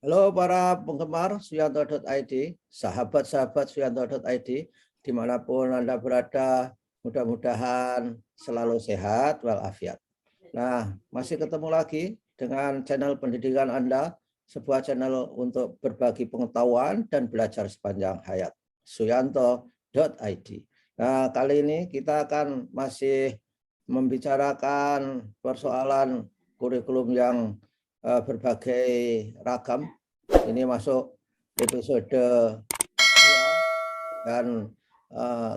Halo para penggemar Suyanto.id, sahabat-sahabat Suyanto.id, dimanapun Anda berada, mudah-mudahan selalu sehat walafiat. Nah, masih ketemu lagi dengan channel pendidikan Anda, sebuah channel untuk berbagi pengetahuan dan belajar sepanjang hayat, Suyanto.id. Nah, kali ini kita akan masih membicarakan persoalan kurikulum yang berbagai ragam. Ini masuk episode 2 dan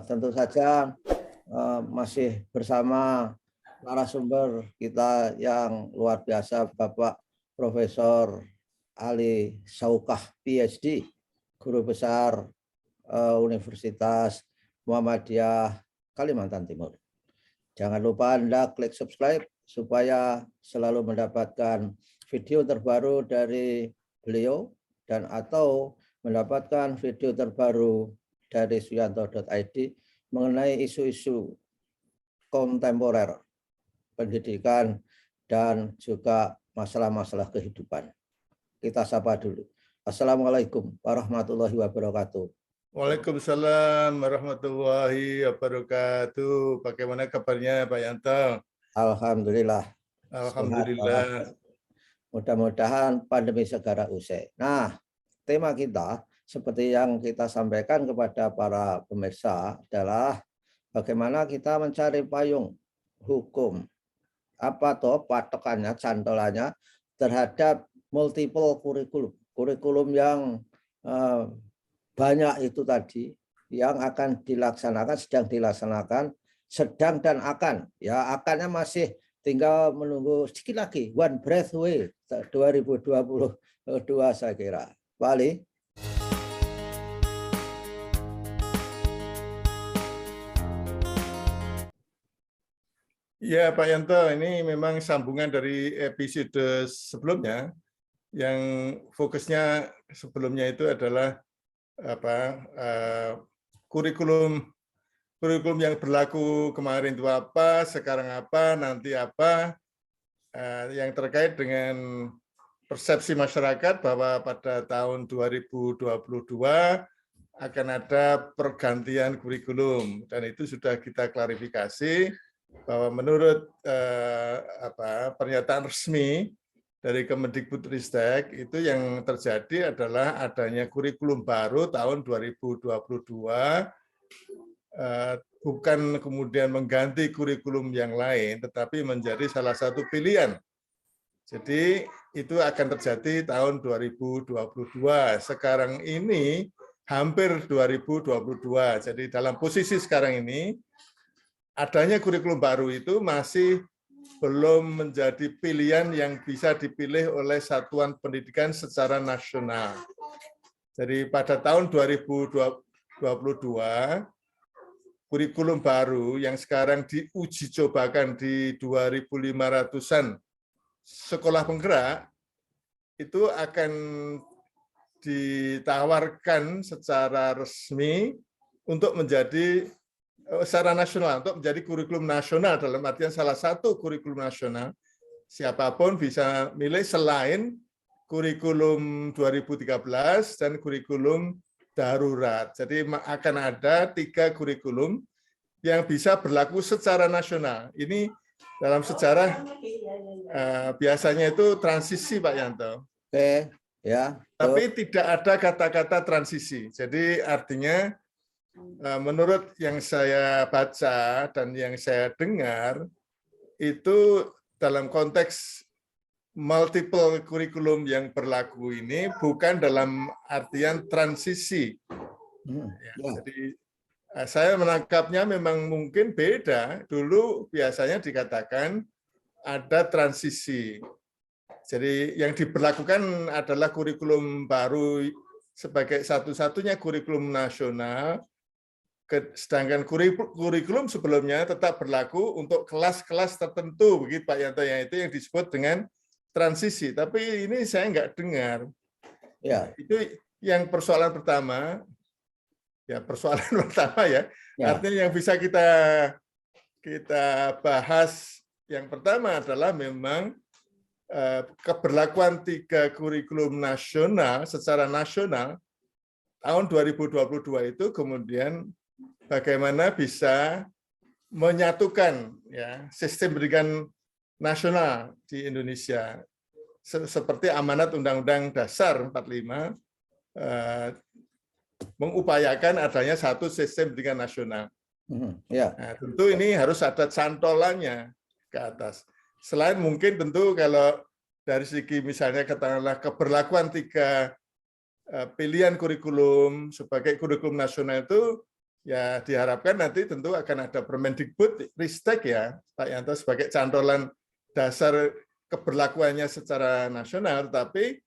tentu saja masih bersama narasumber kita yang luar biasa, Bapak Profesor Ali Saukah PhD, Guru Besar Universitas Muhammadiyah Kalimantan Timur. Jangan lupa Anda klik subscribe supaya selalu mendapatkan video terbaru dari beliau dan atau mendapatkan video terbaru dari Suyanto.id mengenai isu-isu kontemporer pendidikan dan juga masalah-masalah kehidupan. Kita sapa dulu. Assalamualaikum warahmatullahi wabarakatuh. Waalaikumsalam warahmatullahi wabarakatuh. Bagaimana kabarnya Pak Yanto? Alhamdulillah. Alhamdulillah. Mudah-mudahan pandemi segera usai. Nah, tema kita seperti yang kita sampaikan kepada para pemirsa adalah bagaimana kita mencari payung hukum, apa toh patokannya, cantolannya terhadap multiple kurikulum yang banyak itu tadi yang akan dilaksanakan, sedang dilaksanakan, sedang dan akan. Ya, akannya masih tinggal menunggu sedikit lagi, one breath away 2022 saya kira. Pak Ali. Ya Pak Yanto, ini memang sambungan dari episode sebelumnya yang fokusnya sebelumnya itu adalah kurikulum yang berlaku kemarin itu apa, sekarang apa, nanti apa, yang terkait dengan persepsi masyarakat bahwa pada tahun 2022 akan ada pergantian kurikulum, dan itu sudah kita klarifikasi bahwa menurut pernyataan resmi dari Kemendikbudristek itu yang terjadi adalah adanya kurikulum baru tahun 2022, bukan kemudian mengganti kurikulum yang lain, tetapi menjadi salah satu pilihan. Jadi itu akan terjadi tahun 2022. Sekarang ini hampir 2022. Jadi dalam posisi sekarang ini, adanya kurikulum baru itu masih belum menjadi pilihan yang bisa dipilih oleh satuan pendidikan secara nasional. Jadi pada tahun 2022, kurikulum baru yang sekarang diuji cobakan di 2.500-an sekolah penggerak, itu akan ditawarkan secara resmi untuk menjadi secara nasional, untuk menjadi kurikulum nasional, dalam artian salah satu kurikulum nasional, siapapun bisa milih selain kurikulum 2013 dan kurikulum darurat. Jadi akan ada 3 kurikulum yang bisa berlaku secara nasional. Ini dalam sejarah biasanya itu transisi, Pak Yanto. Oke, ya. Tapi tidak ada kata-kata transisi. Jadi artinya menurut yang saya baca dan yang saya dengar, itu dalam konteks multiple kurikulum yang berlaku ini bukan dalam artian transisi. Jadi saya menangkapnya memang mungkin beda. Dulu biasanya dikatakan ada transisi. Jadi yang diberlakukan adalah kurikulum baru sebagai satu-satunya kurikulum nasional, sedangkan kurikulum sebelumnya tetap berlaku untuk kelas-kelas tertentu, begitu Pak Yanto, yang itu yang disebut dengan transisi. Tapi ini saya nggak dengar. Ya, itu yang persoalan pertama. Ya, persoalan pertama ya. Artinya yang bisa kita bahas yang pertama adalah memang keberlakuan 3 kurikulum nasional secara nasional tahun 2022 itu kemudian bagaimana bisa menyatukan ya sistem pendidikan nasional di Indonesia seperti amanat Undang-Undang Dasar 45 mengupayakan adanya satu sistem pendidikan nasional. Ya. Nah, tentu ini harus ada cantolannya ke atas. Selain mungkin tentu kalau dari segi misalnya katakanlah keberlakuan 3 pilihan kurikulum sebagai kurikulum nasional itu ya diharapkan nanti tentu akan ada Permendikbud Ristek ya Pak Yanto sebagai cantolan dasar keberlakuannya secara nasional, tapi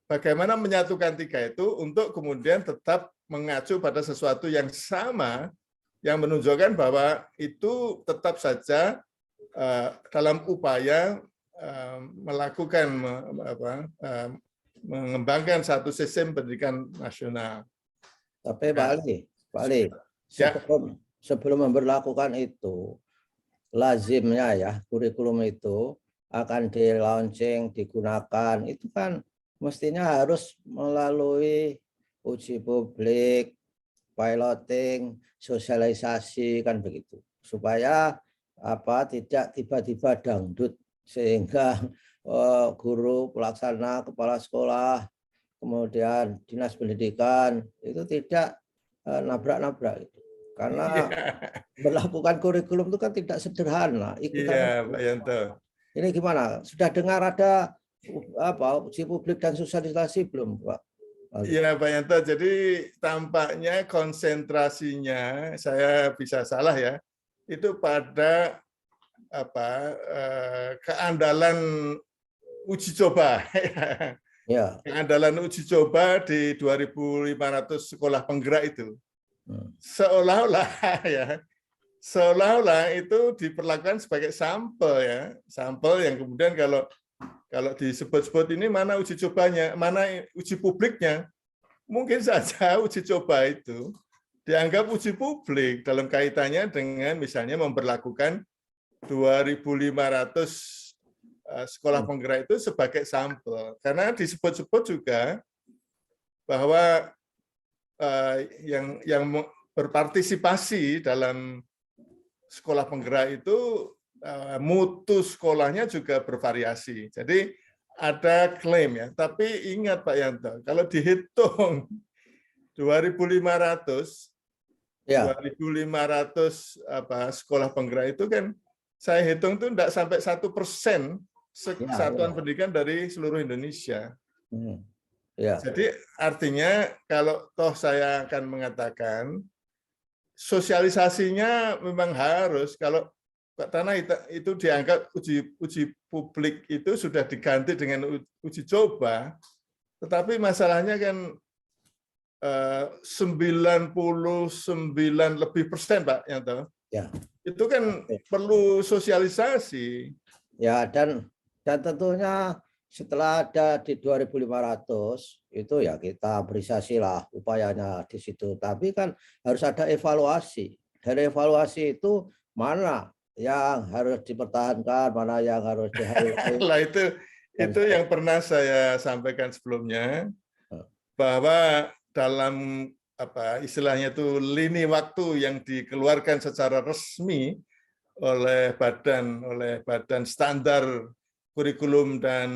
bagaimana menyatukan 3 itu untuk kemudian tetap mengacu pada sesuatu yang sama yang menunjukkan bahwa itu tetap saja dalam upaya melakukan mengembangkan satu sistem pendidikan nasional. Tapi Pak Ali, sebelum memberlakukan itu, lazimnya ya kurikulum itu akan di-launching, digunakan, itu kan mestinya harus melalui uji publik, piloting, sosialisasi, kan begitu. Supaya tidak tiba-tiba dangdut, sehingga guru, pelaksana, kepala sekolah, kemudian dinas pendidikan itu tidak nabrak-nabrak itu. Karena melakukan kurikulum itu kan tidak sederhana. Iya, Pak Yanto. Ini gimana? Sudah dengar ada uji publik dan sosialisasi belum, Pak? Iya, Pak Yanto. Jadi tampaknya konsentrasinya saya bisa salah ya. Itu pada keandalan uji coba. Ya. Keandalan uji coba di 2.500 sekolah penggerak itu. Seolah-olah ya, seolah-olah itu diperlakukan sebagai sampel ya, sampel yang kemudian kalau disebut-sebut ini mana uji cobanya, mana uji publiknya, mungkin saja uji coba itu dianggap uji publik dalam kaitannya dengan misalnya memperlakukan 2.500 sekolah penggerak itu sebagai sampel, karena disebut-sebut juga bahwa yang berpartisipasi dalam sekolah penggerak itu mutu sekolahnya juga bervariasi. Jadi ada klaim ya, tapi ingat Pak Yanto, kalau dihitung 2.500 sekolah penggerak itu kan saya hitung itu tidak sampai 1% satuan pendidikan dari seluruh Indonesia. Ya. Jadi artinya kalau toh saya akan mengatakan sosialisasinya memang harus, kalau karena itu dianggap uji publik itu sudah diganti dengan uji coba, tetapi masalahnya kan 99% lebih Pak Yanto. Ya. Itu kan perlu sosialisasi. Ya, dan tentunya setelah ada di 2.500 itu ya kita apresiasi lah upayanya di situ. Tapi kan harus ada evaluasi. Dari evaluasi itu mana yang harus dipertahankan, mana yang harus dihargai. Lah itu yang pernah saya sampaikan sebelumnya, bahwa dalam istilahnya itu lini waktu yang dikeluarkan secara resmi oleh badan standar kurikulum dan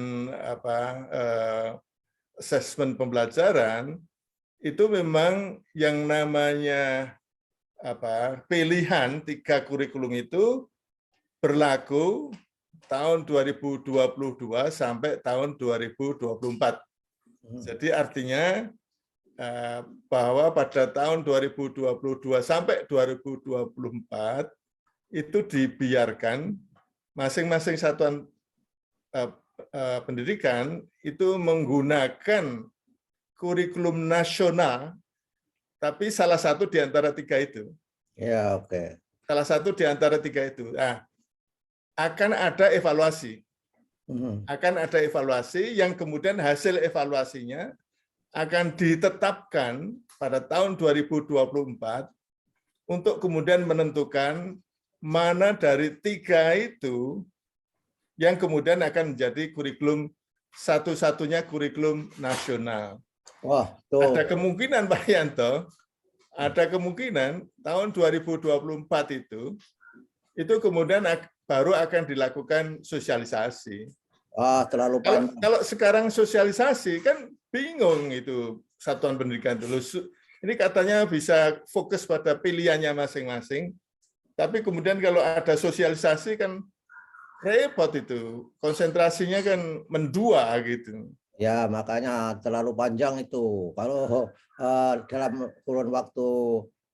asesmen pembelajaran itu memang yang namanya pilihan 3 kurikulum itu berlaku tahun 2022 sampai tahun 2024. Jadi artinya bahwa pada tahun 2022 sampai 2024 itu dibiarkan masing-masing satuan pendidikan itu menggunakan kurikulum nasional, tapi salah satu di antara 3 itu. Ya, oke. Salah satu di antara 3 itu. Nah, akan ada evaluasi. Akan ada evaluasi yang kemudian hasil evaluasinya akan ditetapkan pada tahun 2024 untuk kemudian menentukan mana dari 3 itu yang kemudian akan menjadi kurikulum satu-satunya kurikulum nasional. Wah, tuh. Ada kemungkinan Pak Yanto, ada kemungkinan tahun 2024 itu kemudian baru akan dilakukan sosialisasi. Terlalu panjang. Kalau sekarang sosialisasi kan bingung itu satuan pendidikan dulu. Ini katanya bisa fokus pada pilihannya masing-masing, tapi kemudian kalau ada sosialisasi kan repot itu, konsentrasinya kan mendua gitu. Ya, makanya terlalu panjang itu. Kalau dalam kurun waktu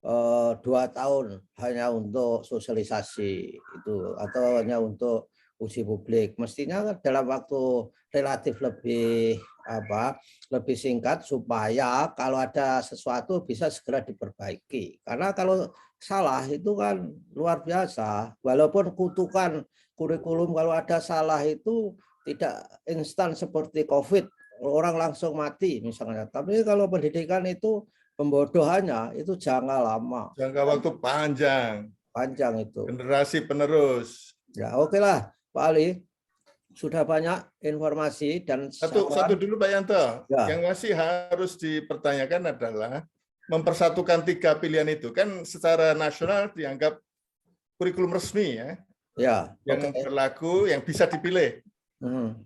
2 tahun hanya untuk sosialisasi itu atau hanya untuk uji publik, mestinya dalam waktu relatif lebih singkat supaya kalau ada sesuatu bisa segera diperbaiki. Karena kalau salah itu kan luar biasa. Walaupun kutukan kurikulum kalau ada salah itu tidak instan seperti COVID, orang langsung mati misalnya. Tapi kalau pendidikan itu pembodohannya itu jangka lama. Jangka waktu panjang. Panjang itu. Generasi penerus. Ya, oke lah, Pak Ali. Sudah banyak informasi dan satu dulu Pak Yanto. Ya. Yang masih harus dipertanyakan adalah mempersatukan 3 pilihan itu. Kan secara nasional dianggap kurikulum resmi ya. Ya. Yang berlaku, yang bisa dipilih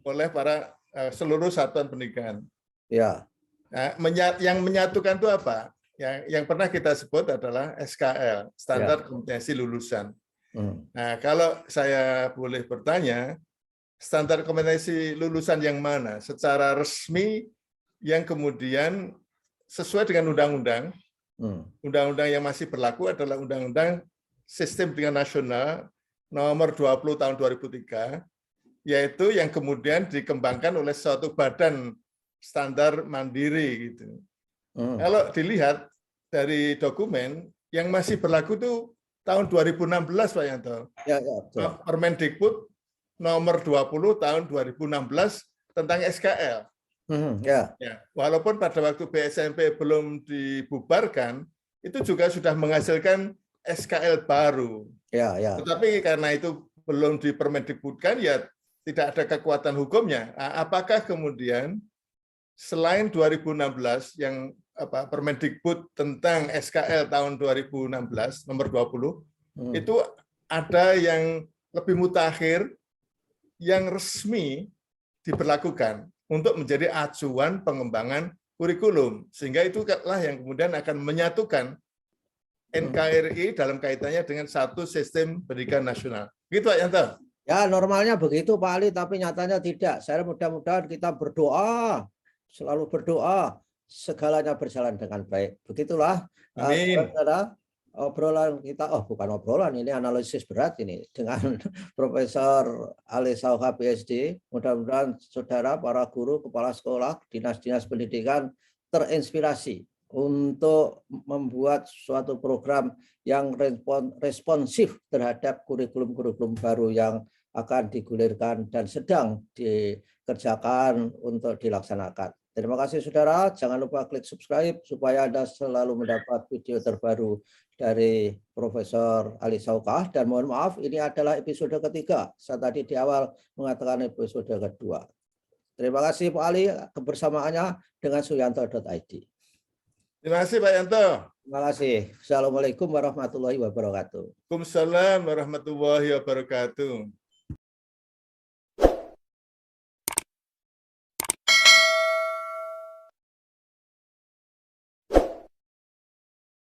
oleh para seluruh satuan pendidikan. Ya. Nah, yang menyatukan itu apa? Yang pernah kita sebut adalah SKL, Standar Kompetensi Lulusan. Nah, kalau saya boleh bertanya, standar kompetensi lulusan yang mana? Secara resmi yang kemudian sesuai dengan undang-undang. Undang-undang yang masih berlaku adalah Undang-Undang Sistem Pendidikan Nasional Nomor 20 Tahun 2003, yaitu yang kemudian dikembangkan oleh suatu badan standar mandiri gitu. Kalau dilihat dari dokumen yang masih berlaku itu tahun 2016 Pak Yanto. Permendikbud nomor 20 tahun 2016 tentang SKL. Ya, walaupun pada waktu BSMP belum dibubarkan, itu juga sudah menghasilkan SKL baru. Tetapi karena itu belum dipermendikbudkan, ya tidak ada kekuatan hukumnya. Apakah kemudian selain 2016 yang Permendikbud tentang SKL tahun 2016 nomor 20 itu ada yang lebih mutakhir yang resmi diberlakukan untuk menjadi acuan pengembangan kurikulum, sehingga itulah yang kemudian akan menyatukan NKRI dalam kaitannya dengan satu sistem pendidikan nasional. Gitu Pak Yanto? Ya, normalnya begitu Pak Ali, tapi nyatanya tidak. Saya mudah-mudahan kita berdoa, selalu berdoa, segalanya berjalan dengan baik. Begitulah. Amin. Obrolan kita, bukan obrolan, ini analisis berat ini dengan Profesor Ali Sauka PhD. Mudah-mudahan saudara, para guru, kepala sekolah, dinas-dinas pendidikan terinspirasi untuk membuat suatu program yang responsif terhadap kurikulum-kurikulum baru yang akan digulirkan dan sedang dikerjakan untuk dilaksanakan. Terima kasih saudara, jangan lupa klik subscribe supaya Anda selalu mendapat video terbaru dari Profesor Ali Sauka. Dan mohon maaf, ini adalah episode ketiga. Saya tadi di awal mengatakan episode kedua. Terima kasih Pak Ali kebersamaannya dengan suyanto.id. Terima kasih Pak Yanto. Terima kasih. Assalamualaikum warahmatullahi wabarakatuh. Waalaikumsalam warahmatullahi wabarakatuh.